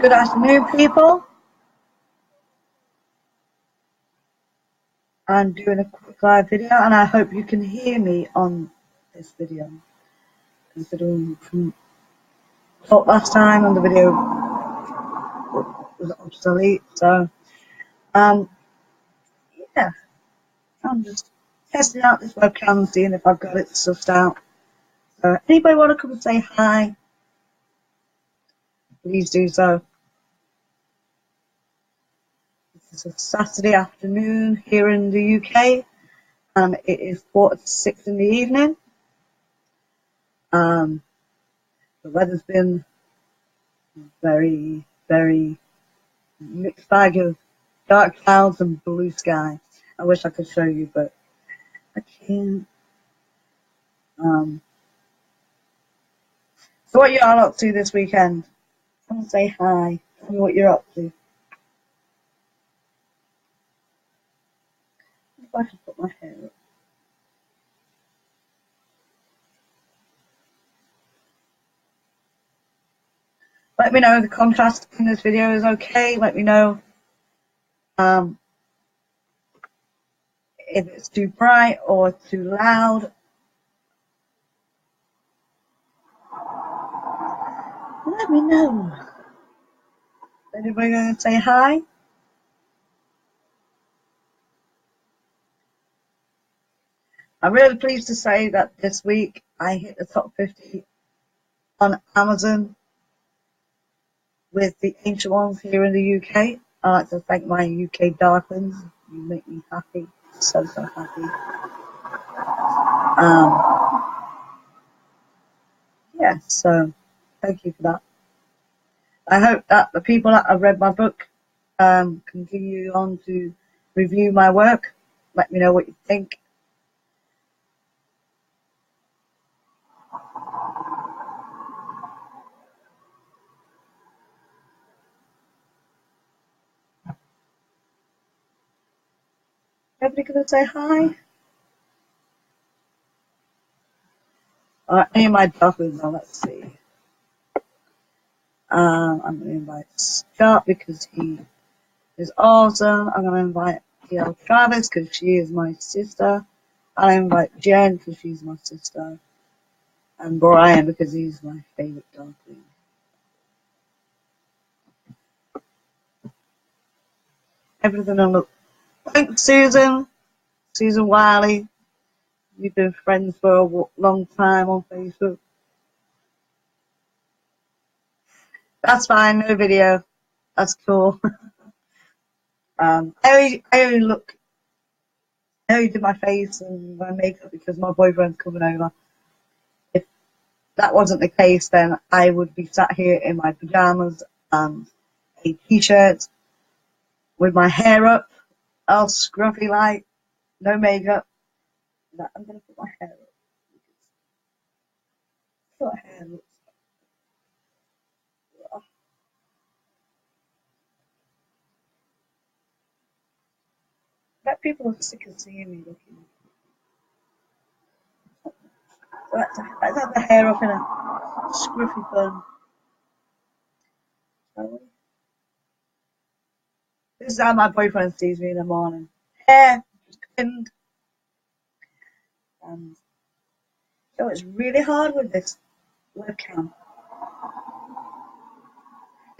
Good afternoon, people. I'm doing a quick live video, and I hope you can hear me on this video. Considering from last time on the video was obsolete, so yeah, I'm just testing out this webcam and seeing if I've got it sussed out. So anybody want to come and say hi? Please do so. It's a Saturday afternoon here in the UK, and it is 4:06 in the evening. The weather's been very, very mixed bag of dark clouds and blue sky. I wish I could show you, but I can't. So what you all up to this weekend? Come and say hi. Tell me what you're up to. If I can put my hair up. Let me know if the contrast in this video is okay. Let me know if it's too bright or too loud. Let me know. Anybody going to say hi? I'm really pleased to say that this week I hit the top 50 on Amazon with the Ancient Ones here in the UK. I'd like to thank my UK Darklings. You make me happy, so happy. Yeah, so thank you for that. I hope that the people that have read my book continue on to review my work. Let me know what you think. Everybody gonna say hi? Any of my Darklings now, let's see. I'm going to invite Scott because he is awesome. I'm going to invite T.L. Travis because she is my sister. I invite Jen because she's my sister. And Brian because he's my favourite Darkling. Everything on the... Thanks, Susan. Susan Wiley. We've been friends for a long time on Facebook. That's fine, no video. That's cool. I only did my face and my makeup because my boyfriend's coming over. If that wasn't the case, then I would be sat here in my pajamas and a t-shirt with my hair up, all scruffy like, no makeup. I'm going to put my hair up. What hair looks like? I bet people are sick of seeing me looking. So let's have the hair up in a scruffy bun. Shall we? This is how my boyfriend sees me in the morning. Hair pinned. And so it's really hard with this webcam.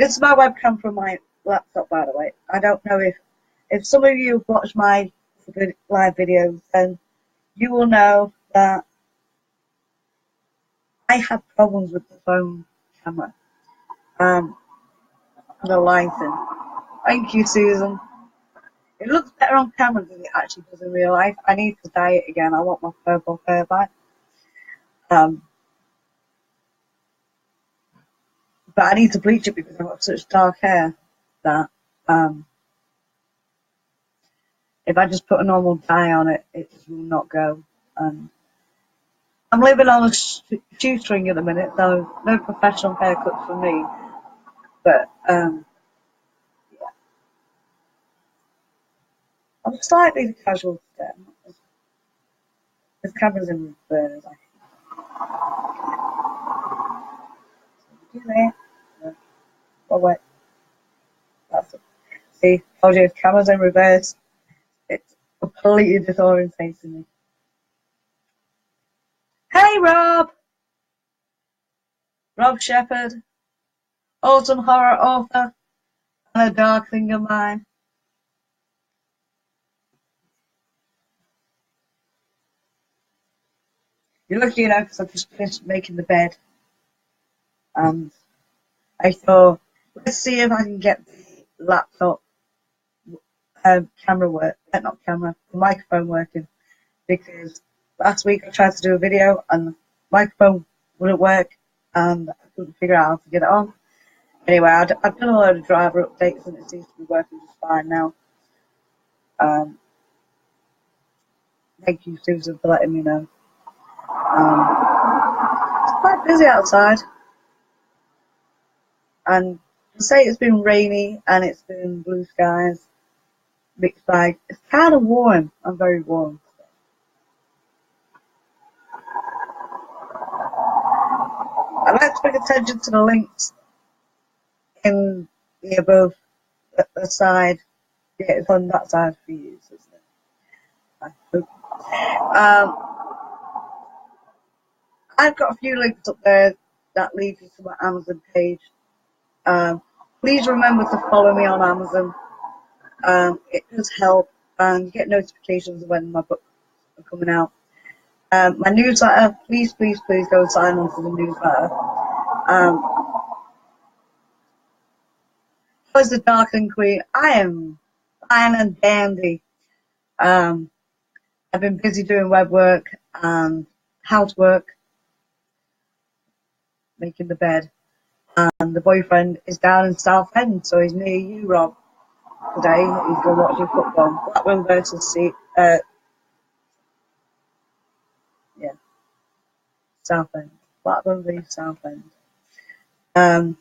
This is my webcam from my laptop, by the way. I don't know if some of you have watched my live videos, then you will know that I have problems with the phone camera. The lighting. Thank you, Susan. It looks better on camera than it actually does in real life. I need to dye it again. I want my purple hair back. But I need to bleach it because I've got such dark hair that if I just put a normal dye on it, it just will not go. I'm living on a shoestring at the minute, so no professional haircut for me. But yeah. I'm slightly casual today. This camera's in reverse, I think. So do that. Oh wait. See, told you, camera's in reverse. It's completely disorientating me. Hey, Rob! Rob Shepherd, autumn horror author, and a darkling of mine. You're lucky, you know, because I've just finished making the bed. And I thought, let's see if I can get the laptop camera work, not camera, the microphone working. Because last week I tried to do a video and the microphone wouldn't work and I couldn't figure out how to get it on. Anyway, I've done a load of driver updates and it seems to be working just fine now. Thank you, Susan, for letting me know. It's quite busy outside. And to say it's been rainy and it's been blue skies, mixed bag, it's kind of warm. I'm very warm. I'd like to bring attention to the links in the above, the side. Yeah, it's on that side for you, isn't it? I hope. I've got a few links up there that lead you to my Amazon page. Please remember to follow me on Amazon. It does help, and you get notifications when my books are coming out. My newsletter, please go and sign on to the newsletter. How is the Darkling Queen? I am fine and dandy. I've been busy doing web work and housework, making the bed. And the boyfriend is down in Southend, so he's near you, Rob. Today he's going watching football. Blackburn versus Southend. Blackburn v Southend. And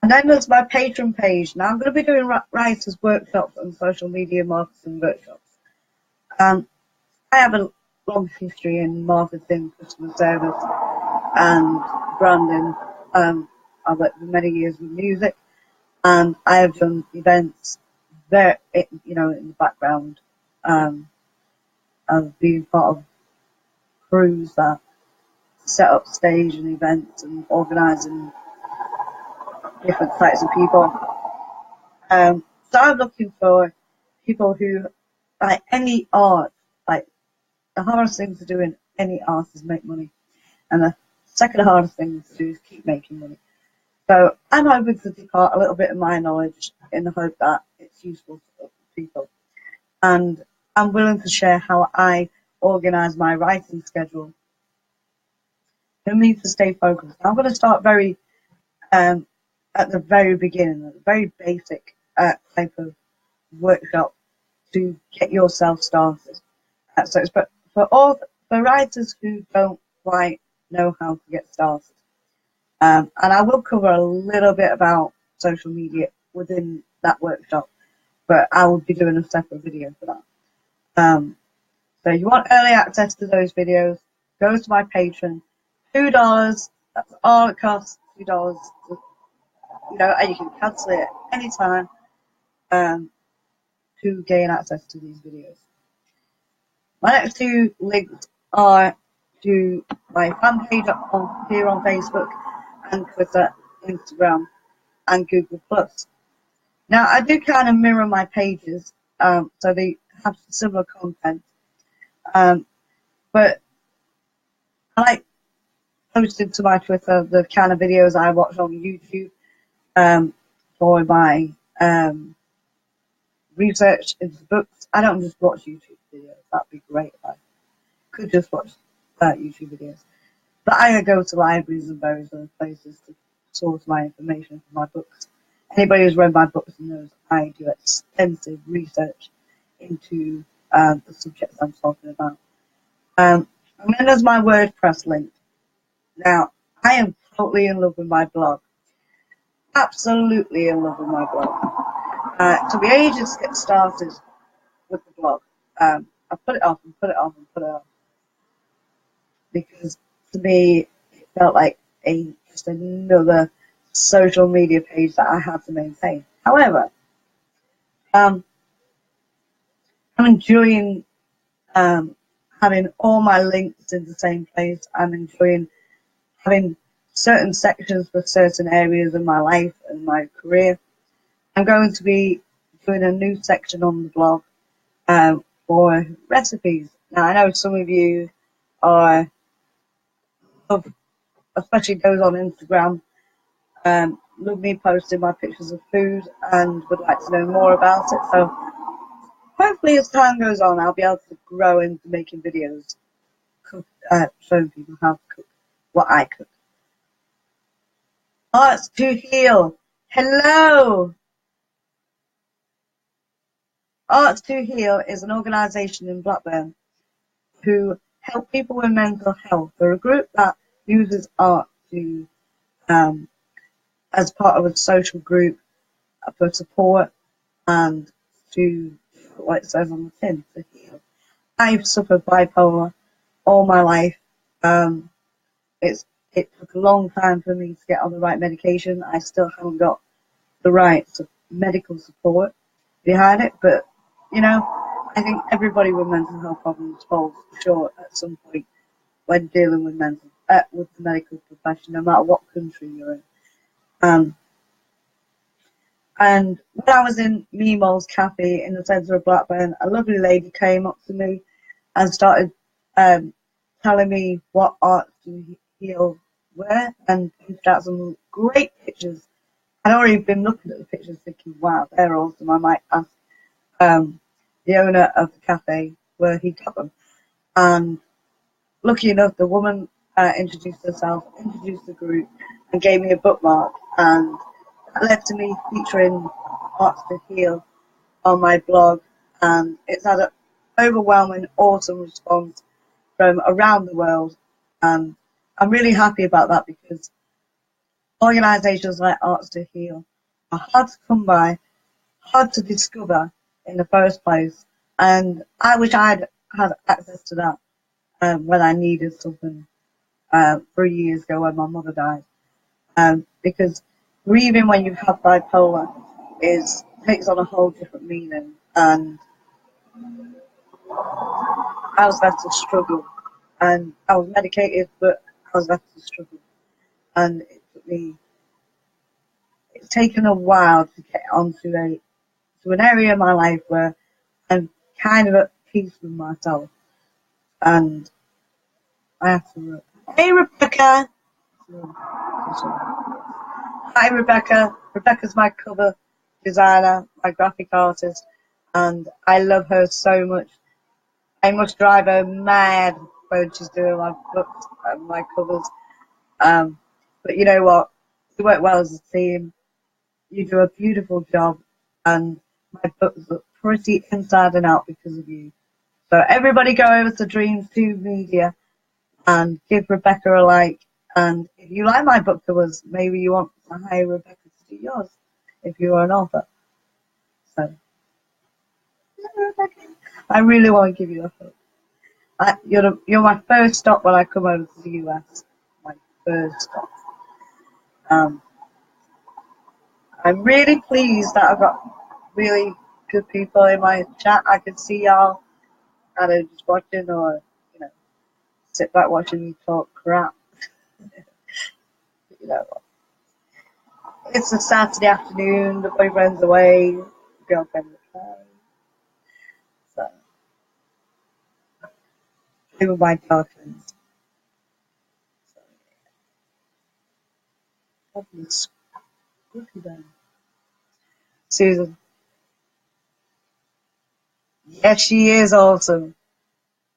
then there's my Patreon page. Now I'm going to be doing writers' workshops and social media marketing workshops. I have a long history in marketing, customer service, and branding. I've worked for many years with music, and I have done events there, in the background. I've been part of crews that set up stage and events and organising different types of people. So I'm looking for people who, like any art, like the hardest thing to do in any art is make money. And the second hardest thing to do is keep making money. So I'm hoping to depart a little bit of my knowledge in the hope that it's useful to people. And I'm willing to share how I organise my writing schedule for me to stay focused. I'm going to start very at the very beginning, at the very basic type of workshop to get yourself started. So it's for writers who don't quite know how to get started. And I will cover a little bit about social media within that workshop, but I will be doing a separate video for that. So you want early access to those videos, go to my Patreon, $2, that's all it costs, $2, and you can cancel it anytime to gain access to these videos. My next two links are to my fan page here on Facebook and Twitter, Instagram, and Google+. Now, I do kind of mirror my pages, so they have similar content, but I like posting to my Twitter the kind of videos I watch on YouTube for my research into books. I don't just watch YouTube videos. That'd be great if I could just watch YouTube videos. But I go to libraries and various other places to source my information for my books. Anybody who's read my books knows I do extensive research into the subjects I'm talking about. And then there's my WordPress link. Now, I am totally in love with my blog. Absolutely in love with my blog. To be ages to get started with the blog. I put it off and put it off and put it off. Because to me, it felt like just another social media page that I had to maintain. However, I'm enjoying having all my links in the same place. I'm enjoying having certain sections for certain areas of my life and my career. I'm going to be doing a new section on the blog for recipes. Now, I know some of you are, especially those on Instagram, love me posting my pictures of food and would like to know more about it. So hopefully as time goes on, I'll be able to grow into making videos, showing people how to cook what I cook. Arts to Heal. Hello! Arts to Heal is an organisation in Blackburn who help people with mental health. They're a group that uses art to, as part of a social group for support and to, what it says on the tin, to heal. I've suffered bipolar all my life. It took a long time for me to get on the right medication. I still haven't got the right medical support behind it, but you know, I think everybody with mental health problems falls short at some point when dealing with with the medical profession, no matter what country you're in. And when I was in Meemaw's Cafe in the centre of Blackburn, a lovely lady came up to me and started telling me what Art to Heal were and pointed out some great pictures. I'd already been looking at the pictures thinking, wow, they're awesome. I might ask the owner of the cafe where he got them. And lucky enough, the woman introduced herself, introduced the group, and gave me a bookmark. And that led to me featuring Arts to Heal on my blog. And it's had an overwhelming, awesome response from around the world. And I'm really happy about that because organisations like Arts to Heal are hard to come by, hard to discover in the first place. And I wish I'd had access to that when I needed something 3 years ago when my mother died. Because grieving when you have bipolar takes on a whole different meaning. And I was left to struggle. And I was medicated, but I was left to struggle. And it's taken a while to get onto an area of my life where I'm kind of at peace with myself. And I have to hey, Rebecca! Hi, Rebecca. Rebecca's my cover designer, my graphic artist, and I love her so much. I must drive her mad when she's doing my books and my covers. But you know what? We work well as a team. You do a beautiful job, and my books look pretty inside and out because of you. So everybody go over to Dreams2 Media and give Rebecca a like. And if you like my book covers, maybe you want to hire Rebecca to do yours if you are an author. So, Rebecca, I really want to give you a hug. You're my first stop when I come over to the US. My first stop. I'm really pleased that I've got really good people in my chat. I can see y'all either just watching or, sit back watching me talk crap. You know, it's a Saturday afternoon, the boyfriend's away, the girlfriend's away. So, even my Darklings. So, Susan. Yes, she is awesome.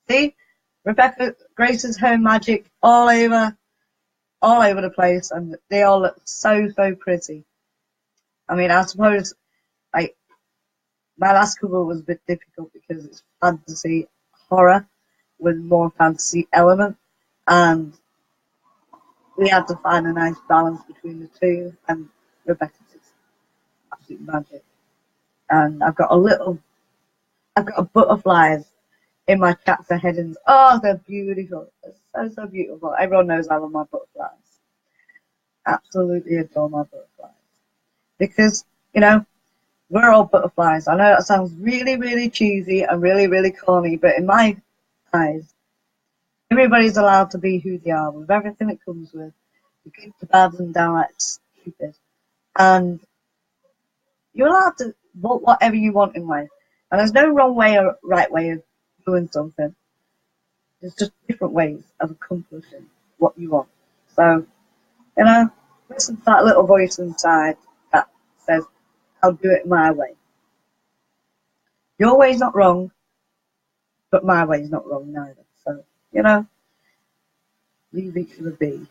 See? Rebecca graces her magic all over the place, and they all look so, so pretty. I mean, I suppose, like, my last cover was a bit difficult because it's fantasy horror with more fantasy element, and we had to find a nice balance between the two, and Rebecca's is absolute magic. And I've got butterflies in my chapter headings. Oh, they're beautiful. They're so, so beautiful. Everyone knows I love my butterflies. absolutely adore my butterflies because, you know, we're all butterflies. I know that sounds really, really cheesy and really, really corny, but in my eyes, everybody's allowed to be who they are with everything it comes with, the good, the bad, and downright stupid. And you're allowed to want whatever you want in life. And there's no wrong way or right way of doing something. There's just different ways of accomplishing what you want. So, you know, listen to that little voice inside that says, I'll do it my way. Your way's not wrong, but my way's not wrong neither. So, you know, leave each other be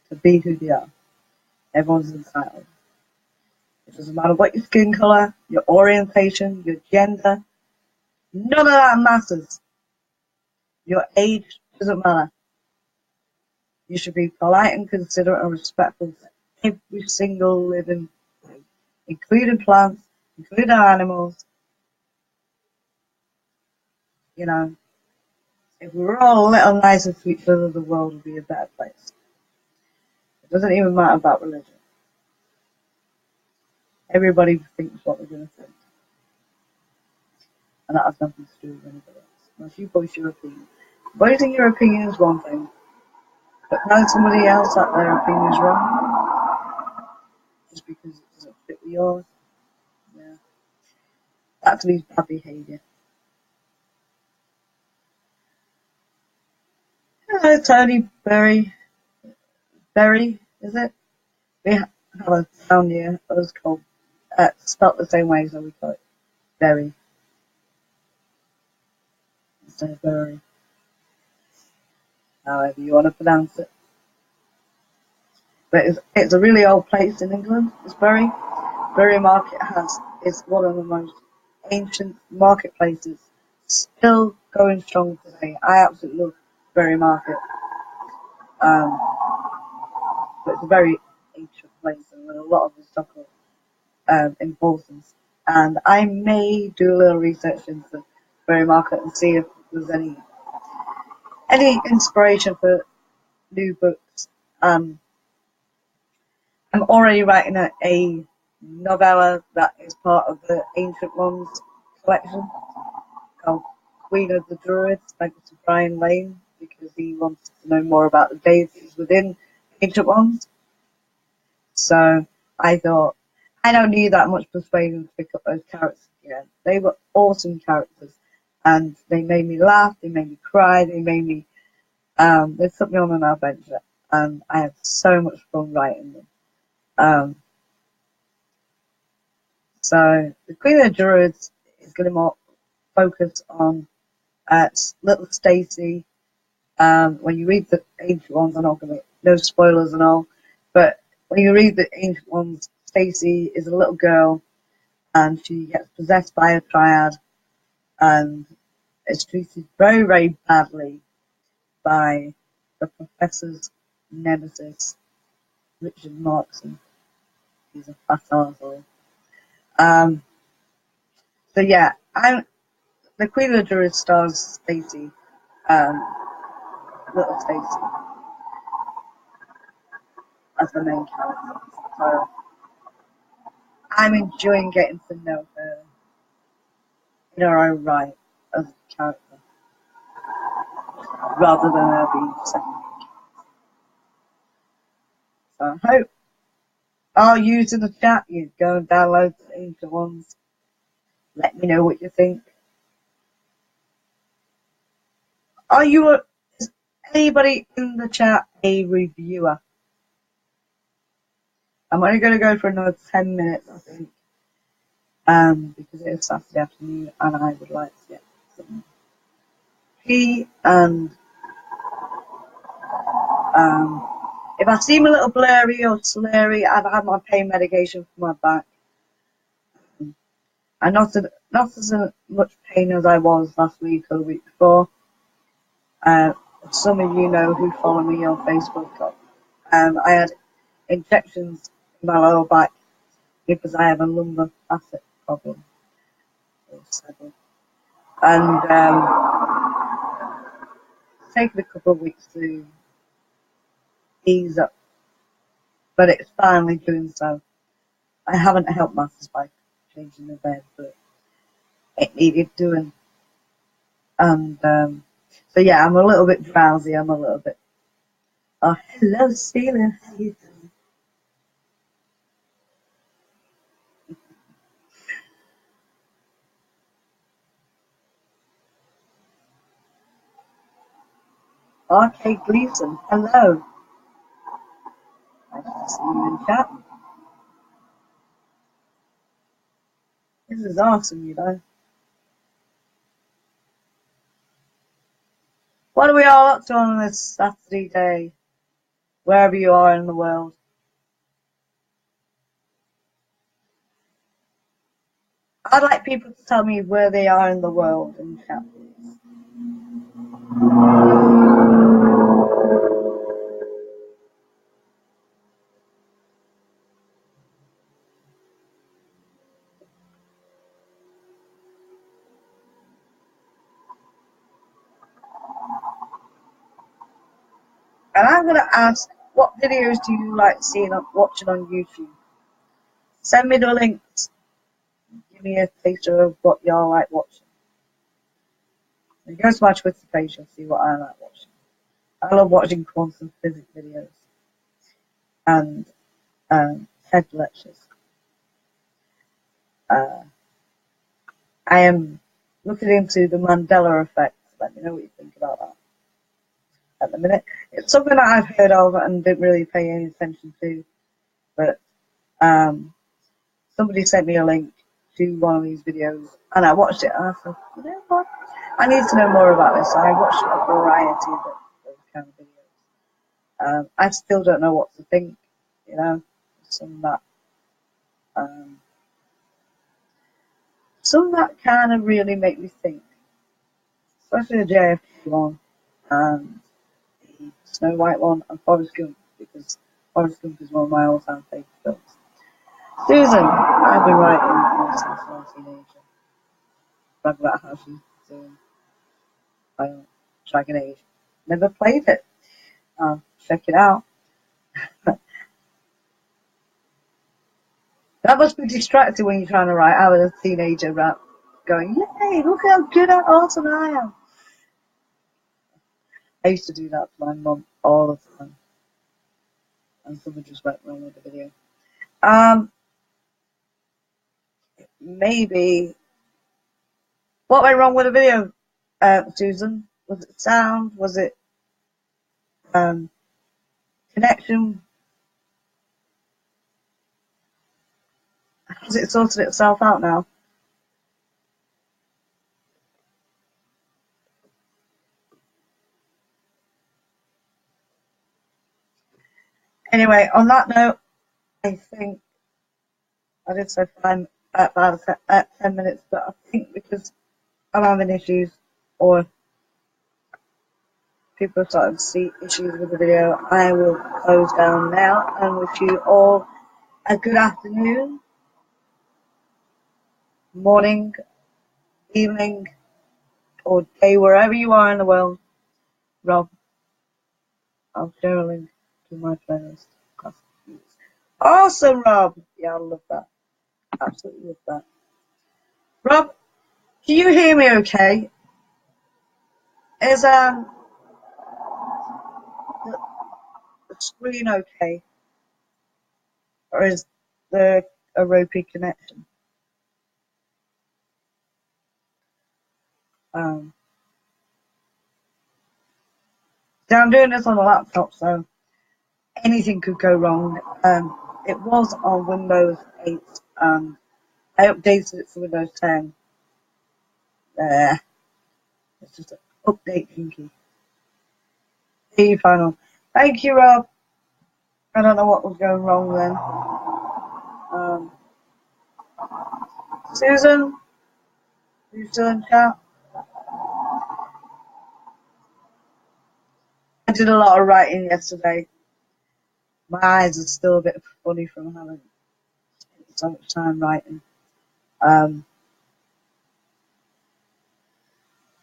to be who they are. Everyone's entitled. It doesn't matter what your skin colour, your orientation, your gender. None of that matters. Your age doesn't matter. You should be polite and considerate and respectful to every single living thing, including plants, including animals. You know, if we were all a little nicer to each other, the world would be a better place. It doesn't even matter about religion. Everybody thinks what they're going to think. And that has nothing to do with anybody else. Unless you voice your opinion. Voicing your opinion is one thing, but telling somebody else that their opinion is wrong, just because it doesn't fit with yours, yeah, that to me is bad behaviour. Hello, Tony Berry, is it? We have a town near us called, spelt the same way, so we call it Berry instead of Bury, however you want to pronounce it. But it's a really old place in England, it's Bury. Bury Market is one of the most ancient marketplaces, still going strong today. I absolutely love Bury Market. But it's a very ancient place and with a lot of historical importance. And I may do a little research into Bury Market and see if there's any inspiration for new books. I'm already writing a novella that is part of the Ancient Ones collection called Queen of the Druids, thanks to Brian Lane, because he wants to know more about the deities within Ancient Ones. So I thought, I don't need that much persuasion to pick up those characters again. They were awesome characters, and they made me laugh, they made me cry, they took me on an adventure, and I had so much fun writing them. So the Queen of the Druids is going to more focus on little Stacy. When you read the Ancient Ones, I'm not going to no spoilers and all, but when you read the Ancient Ones, Stacy is a little girl, and she gets possessed by a triad, and is treated very, very badly by the professor's nemesis, Richard Markson. He's a fat arsehole. So yeah, the Queen of the Druids stars Stacy, little Stacy, as the main character. So I'm enjoying getting to know her in her own right as a character, rather than her being second. So I hope I'll use in the chat. You go and download the Ancient Ones. Let me know what you think. Is anybody in the chat a reviewer? I'm only going to go for another 10 minutes, I think, because it is Saturday afternoon and I would like to get some tea. And if I seem a little blurry or slurry, I've had my pain medication for my back. I'm not as much pain as I was last week or the week before. Some of you know who follow me on Facebook. I had injections in my lower back because I have a lumbar facet problem. And it's taken a couple of weeks to ease up but it's finally doing so. I haven't helped matters by changing the bed, but it needed doing. And so yeah, I'm a little bit drowsy. I'm a little bit. Oh, hello, Celia. How you doing? Okay, Gleason. Hello. Nice to see you in chat. This is awesome, you know. What are we all up to on this Saturday day, wherever you are in the world? I'd like people to tell me where they are in the world in chat. And I'm going to ask, what videos do you like seeing watching on YouTube? Send me the links. Give me a taster of what y'all like watching. And go to my Twitter page and see what I like watching. I love watching quantum physics videos and TED lectures. I am looking into the Mandela effect. Let me know what you think about that. At the minute, it's something that I've heard of and didn't really pay any attention to, but somebody sent me a link to one of these videos, and I watched it, and I thought, you know what? I need to know more about this. So I watched a variety of those kind of videos. I still don't know what to think, you know. Some that kind of really make me think, especially the JFK one and the Snow White one and Forrest Gump, because Forrest Gump is one of my all-time favourite films. Susan, I've been writing since I was a teenager. Talk about how she's doing Dragon Age. Never played it. Check it out. That must be distracting when you're trying to write. I was a teenager rap going, yay, look how good and awesome I am. I used to do that to my mum all the time. And something just went wrong with the video. Maybe. What went wrong with the video, Susan? Was it sound? Was it connection? Has it sorted itself out now? Anyway, on that note, I think I did say about 10 minutes, but I think because I'm having issues or people are starting to see issues with the video, I will close down now and wish you all a good afternoon, morning, evening, or day, wherever you are in the world. Rob, I'll share a link to my playlist. Awesome, Rob! Yeah, I love that. Absolutely love that. Rob, can you hear me okay? Is the screen okay? Or is there a ropey connection? So I'm doing this on a laptop, so anything could go wrong. It was on Windows 8, and I updated it to Windows 10. It's just an update kinky. See you, final. Thank you, Rob. I don't know what was going wrong then. Susan, are you still in chat? I did a lot of writing yesterday. My eyes are still a bit funny from having spent so much time writing. But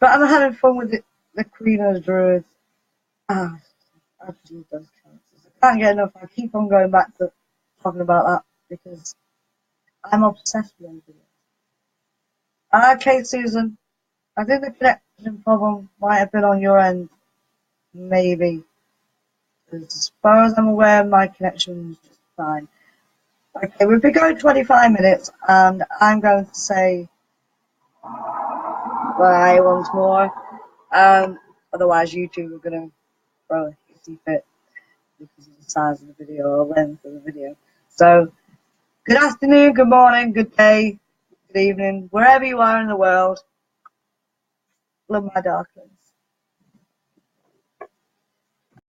I'm having fun with it. The Queen of the Druids. I just love those characters. can't get enough. I keep on going back to talking about that because I'm obsessed with them videos. Okay, Susan, I think the connection problem might have been on your end, maybe. As far as I'm aware, my connection is just fine. Okay, we've been going 25 minutes, and I'm going to say bye once more. Otherwise, YouTube are going to probably see fit because of the size of the video or length of the video. So, good afternoon, good morning, good day, good evening, wherever you are in the world. Love my Darklings.